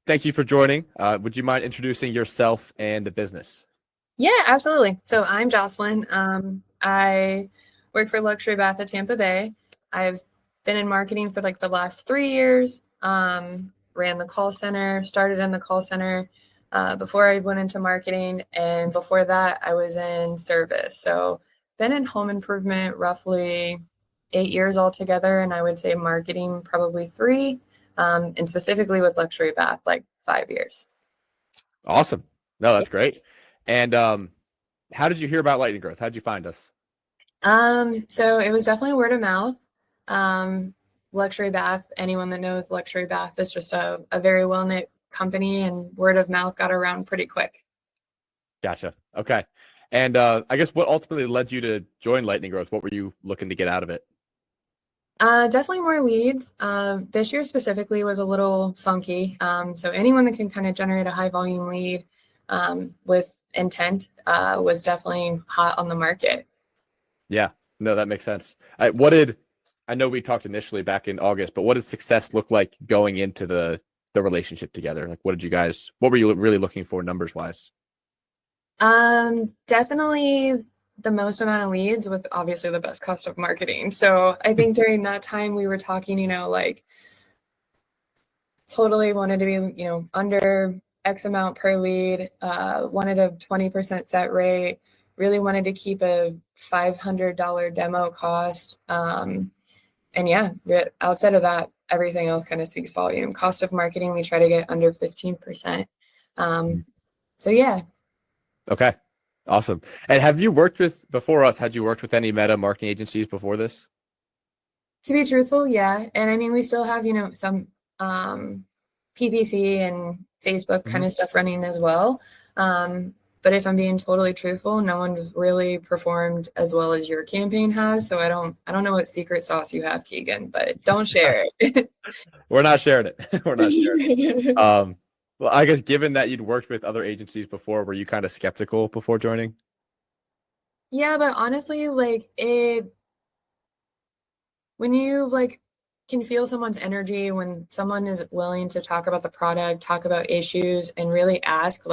thank you for joining. Would you mind introducing yourself and the business? Yeah, absolutely. So I'm Jocelyn. I work for Luxury Bath at Tampa Bay. I've been in marketing for like the last 3 years. Ran the call center, started in the call center before I went into marketing. And before that, I was in service. So been in home improvement roughly 8 years altogether. And I would say marketing probably three, and specifically with Luxury Bath, like 5 years. Awesome. No, that's great. And how did you hear about Lightning Growth? How did you find us? So it was definitely word of mouth. Um, Luxury Bath, anyone that knows Luxury Bath is just a very well-knit company, and word of mouth got around pretty quick. Gotcha. Okay. And I guess what ultimately led you to join Lightning Growth? What were you looking to get out of it? Definitely more leads. This year specifically was a little funky. So anyone that can kind of generate a high volume lead with intent was definitely hot on the market. Yeah. No, that makes sense. I know we talked initially back in August, but what did success look like going into the relationship together? Like, what were you really looking for numbers wise? Definitely the most amount of leads with obviously the best cost of marketing. So I think during that time we were talking, like totally wanted to be, under X amount per lead, wanted a 20% set rate, really wanted to keep a $500 demo cost. And yeah, outside of that, everything else kind of speaks volume. Cost of marketing, we try to get under 15%. So yeah. Okay. Awesome. And have you worked with, before us, had you worked with any meta marketing agencies before this? To be truthful, yeah. And I mean, we still have, some PPC and Facebook kind of stuff running as well. But if I'm being totally truthful, no one's really performed as well as your campaign has. So I don't know what secret sauce you have, Keegan, but don't share it. We're not sharing it. We're not sharing it. Well, I guess given that you'd worked with other agencies before, were you kind of skeptical before joining? Yeah, but honestly, when you can feel someone's energy, when someone is willing to talk about the product, talk about issues, and really ask,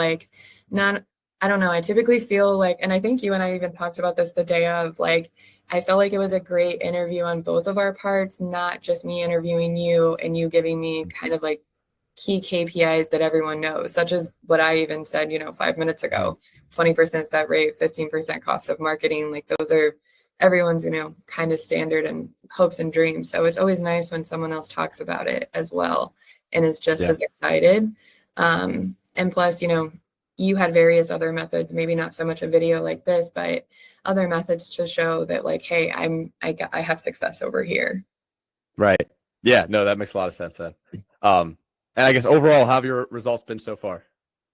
not, I don't know, I typically feel like, and I think you and I even talked about this the day of, I felt like it was a great interview on both of our parts, not just me interviewing you and you giving me kind of key KPIs that everyone knows, such as what I even said, 5 minutes ago, 20% set rate, 15% cost of marketing. Like those are everyone's, kind of standard and hopes and dreams. So it's always nice when someone else talks about it as well and is just as excited. And plus, you had various other methods, maybe not so much a video like this, but other methods to show that hey, I have success over here. Right. Yeah, no, that makes a lot of sense then. And I guess overall, how have your results been so far?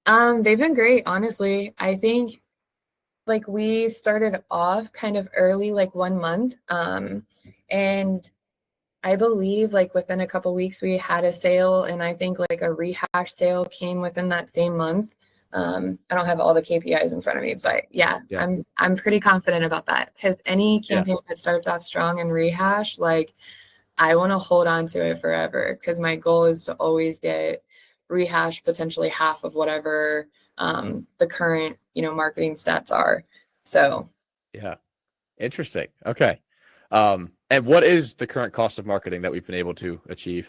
They've been great, honestly. I think we started off kind of early, 1 month. And I believe within a couple weeks we had a sale, and I think a rehash sale came within that same month. I don't have all the KPIs in front of me, but yeah. I'm pretty confident about that, because any campaign that starts off strong and rehash, I want to hold on to it forever, because my goal is to always get rehash potentially half of whatever the current, marketing stats are. So yeah, interesting. Okay. And what is the current cost of marketing that we've been able to achieve?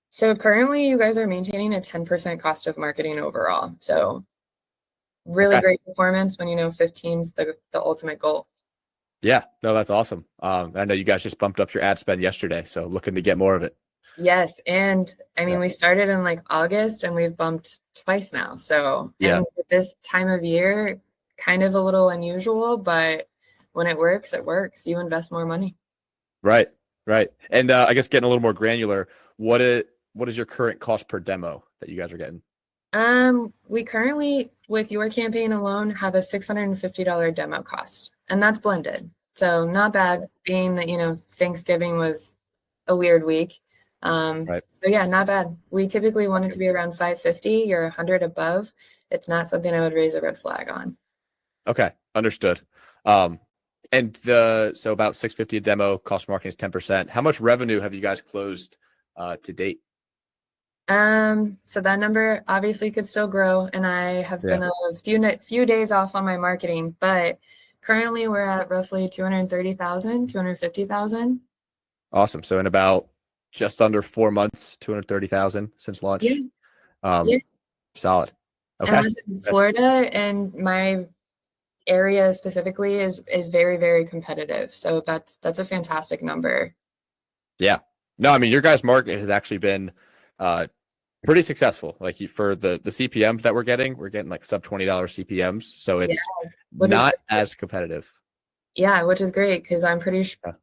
So currently you guys are maintaining a 10% cost of marketing overall. So really great performance when 15's the ultimate goal. Yeah, no, that's awesome. I know you guys just bumped up your ad spend yesterday, so looking to get more of it. Yes, and I mean we started in August and we've bumped twice now. So and at this time of year, kind of a little unusual, but when it works, it works. You invest more money. Right, right. And I guess getting a little more granular, what is your current cost per demo that you guys are getting? We currently, with your campaign alone, have a $650 demo cost, and that's blended. So not bad, being that, Thanksgiving was a weird week. Right. So yeah, not bad. We typically want it to be around 550. You're 100 above. It's not something I would raise a red flag on. Okay, understood. And so about 650 a demo, cost marketing is 10%. How much revenue have you guys closed to date? So that number obviously could still grow, and I have Yeah. been a few days off on my marketing, but currently we're at roughly 230,000, 250,000. Awesome. So in about just under 4 months, 230,000 since Yeah, launch. yeah. Solid. And Okay. listen, Florida and my area specifically is very, very competitive. So that's a fantastic number. Yeah. No, I mean your guys' market has actually been pretty successful. Like for the CPMs that we're getting like sub $20 CPMs. So Yeah, it's which is not as competitive. yeah, which is great because I'm pretty sure Yeah.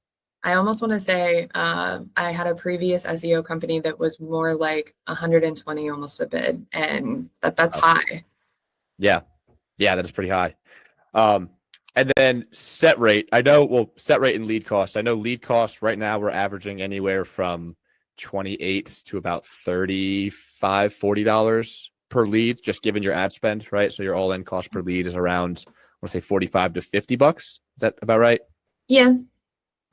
I almost want to say I had a previous SEO company that was more like 120 almost a bid, and that's high. Yeah. Yeah, that is pretty high. Um, and then set rate. I know, well, set rate and lead cost. I know lead cost right now we're averaging anywhere from 28 to about 35, $40 per lead, just given your ad spend, right? So your all-in cost per lead is around, I want to say 45 to $50. Is that about right? Yeah,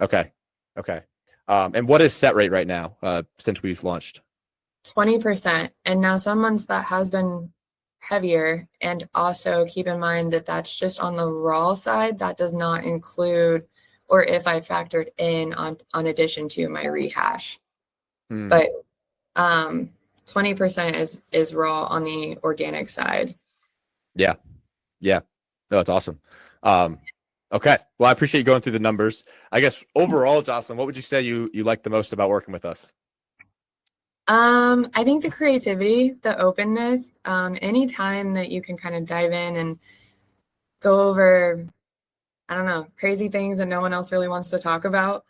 Okay. Okay. And what is set rate right now, since we've launched? 20%. And now some months that has been heavier. And also keep in mind that that's just on the raw side. That does not include, or if I factored in on addition to my rehash. Hmm. But 20% is raw on the organic side. Yeah. Yeah. No, that's awesome. Okay. Well, I appreciate you going through the numbers. I guess overall, Jocelyn, what would you say you like the most about working with us? I think the creativity, the openness, any time that you can kind of dive in and go over, I don't know, crazy things that no one else really wants to talk about.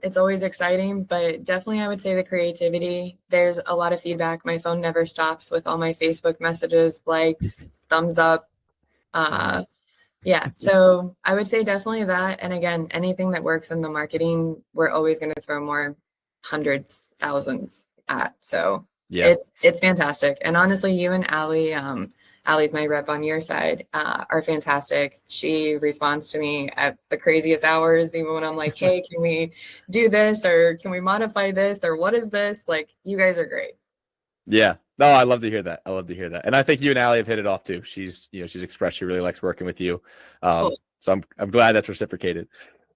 It's always exciting, but definitely I would say the creativity. There's a lot of feedback. My phone never stops with all my Facebook messages, likes, thumbs up. Mhm. Yeah, so I would say definitely that. And again, anything that works in the marketing, we're always going to throw more hundreds, thousands at. So Yeah. it's fantastic. And honestly, you and Allie, Allie's my rep on your side, are fantastic. She responds to me at the craziest hours, even when I'm like, hey, can we do this or can we modify this or what is this? Like, you guys are great. Yeah. No, I love to hear that. I love to hear that. And I think you and Allie have hit it off too. She's expressed she really likes working with you. Cool. So I'm glad that's reciprocated. Uh,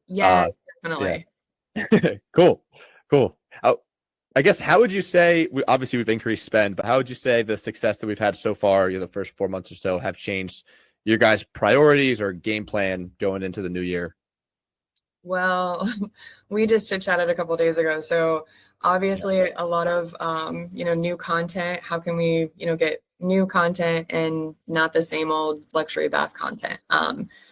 Yes, yeah. definitely. Cool. Cool. I guess how would you say obviously we've increased spend, but how would you say the success that we've had so far, the first 4 months or so, have changed your guys' priorities or game plan going into the new year? Well, we just chit chatted a couple days ago. So obviously a lot of new content. How can we, get new content and not the same old luxury bath content?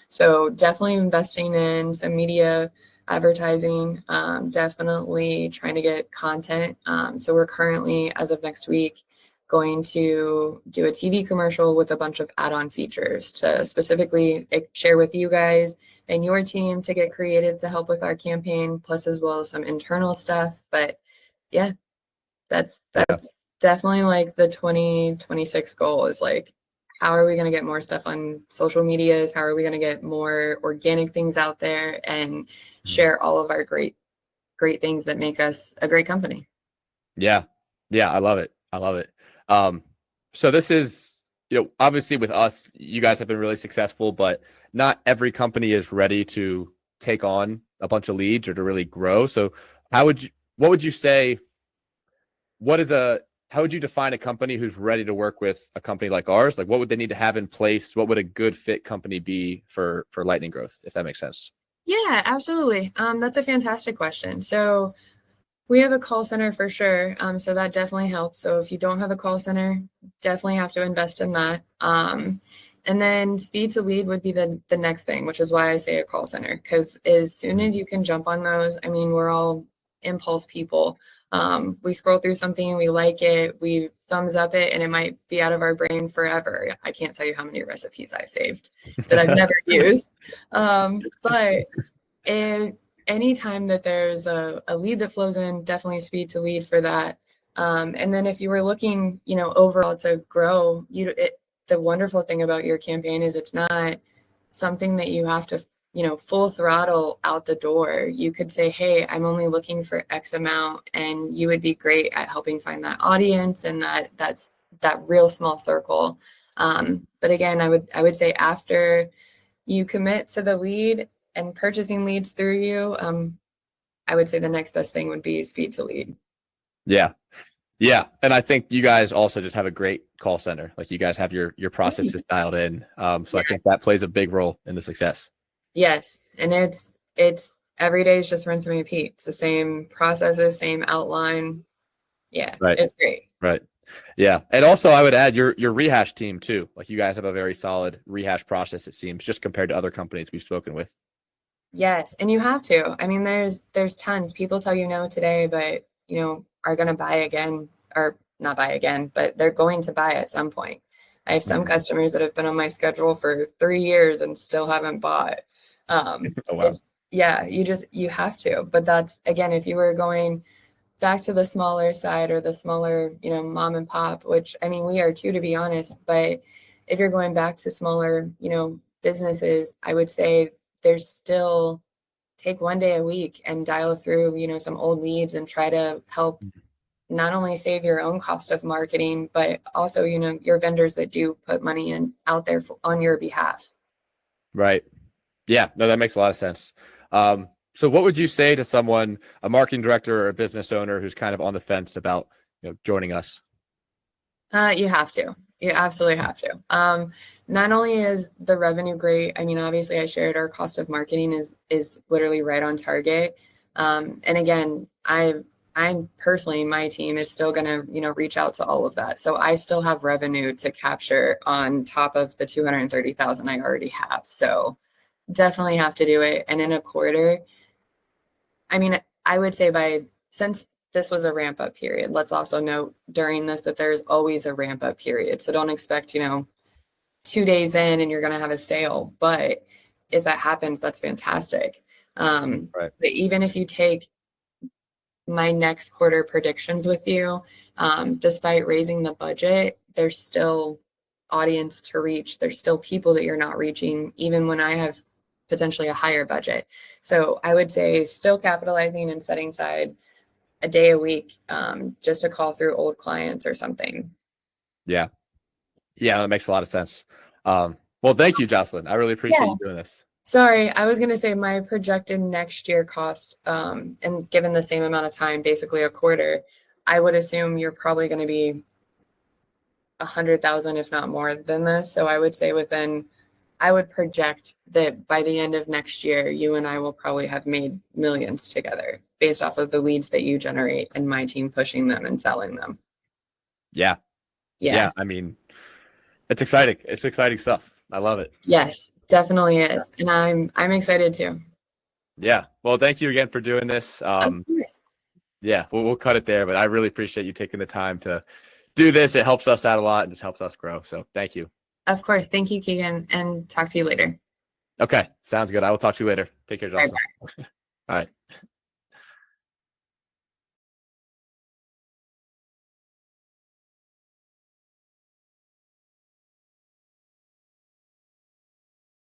So definitely investing in some media advertising, definitely trying to get content. So we're currently, as of next week, going to do a TV commercial with a bunch of add-on features to specifically share with you guys and your team to get creative to help with our campaign, plus as well as some internal stuff. But yeah, that's Yeah. definitely like the 2026 goal is like, how are we going to get more stuff on social medias? How are we going to get more organic things out there and share all of our great things that make us a great company? Yeah. Yeah. I love it. I love it. Um, so this is, obviously with us, you guys have been really successful, but not every company is ready to take on a bunch of leads or to really grow. So what would you say, how would you define a company who's ready to work with a company like ours? Like what would they need to have in place? What would a good fit company be for Lightning Growth, if that makes sense? Yeah, absolutely. That's a fantastic question. So we have a call center for sure. So that definitely helps. So if you don't have a call center, definitely have to invest in that. And then speed to lead would be the next thing, which is why I say a call center. Because as soon as you can jump on those, I mean, we're all impulse people. We scroll through something, we like it, we thumbs up it, and it might be out of our brain forever. I can't tell you how many recipes I saved that I've never used. But it, anytime that there's a lead that flows in, definitely speed to lead for that. And then if you were looking, overall to grow, the wonderful thing about your campaign is it's not something that you have to full throttle out the door. You could say, hey, I'm only looking for X amount, and you would be great at helping find that audience and that's that real small circle. But again, I would say after you commit to the lead and purchasing leads through you, I would say the next best thing would be speed to lead. Yeah. Yeah. And I think you guys also just have a great call center. Like you guys have your processes dialed in. So I think that plays a big role in the success. Yes. And it's every day is just rinse and repeat. It's the same processes, same outline. Yeah. Right. It's great. Right. Yeah. And also I would add your rehash team too. Like you guys have a very solid rehash process, it seems, just compared to other companies we've spoken with. Yes. And you have to. I mean, there's tons. People tell you no today, but are going to buy again, or not buy again, but they're going to buy at some point. I have some customers that have been on my schedule for 3 years and still haven't bought. Oh, wow. You have to. But that's, again, if you were going back to the smaller side or the smaller, mom and pop, which I mean, we are too, to be honest. But if you're going back to smaller, businesses, I would say there's still take one day a week and dial through, some old leads and try to help not only save your own cost of marketing, but also, your vendors that do put money in out there on your behalf. Right. Yeah, no, that makes a lot of sense. So what would you say to someone, a marketing director or a business owner who's kind of on the fence about, joining us? You have to. You absolutely have to. Not only is the revenue great, I mean, obviously I shared our cost of marketing is literally right on target. And again, I'm personally, my team is still going to, reach out to all of that. So I still have revenue to capture on top of the 230,000 I already have. So definitely have to do it. And in a quarter, I mean, I would say since this was a ramp up period, let's also note during this that there's always a ramp up period. So don't expect, 2 days in and you're going to have a sale. But if that happens, that's fantastic. Right. But even if you take my next quarter predictions with you, despite raising the budget, there's still audience to reach. There's still people that you're not reaching, even when I have potentially a higher budget. So I would say still capitalizing and setting aside a day a week, just to call through old clients or something. Yeah. Yeah, that makes a lot of sense. Well, thank you, Jocelyn. I really appreciate you doing this. Sorry, I was going to say my projected next year cost, and given the same amount of time, basically a quarter, I would assume you're probably going to be 100,000, if not more than this. So I would say I would project that by the end of next year, you and I will probably have made millions together based off of the leads that you generate and my team pushing them and selling them. Yeah. I mean, it's exciting. It's exciting stuff. I love it. Yes, definitely is. And I'm excited too. Yeah. Well, thank you again for doing this. Of course. Yeah, we'll cut it there, but I really appreciate you taking the time to do this. It helps us out a lot and just helps us grow. So thank you. Of course. Thank you, Keegan, and talk to you later. Okay. Sounds good. I will talk to you later. Take care, Jocelyn. All right.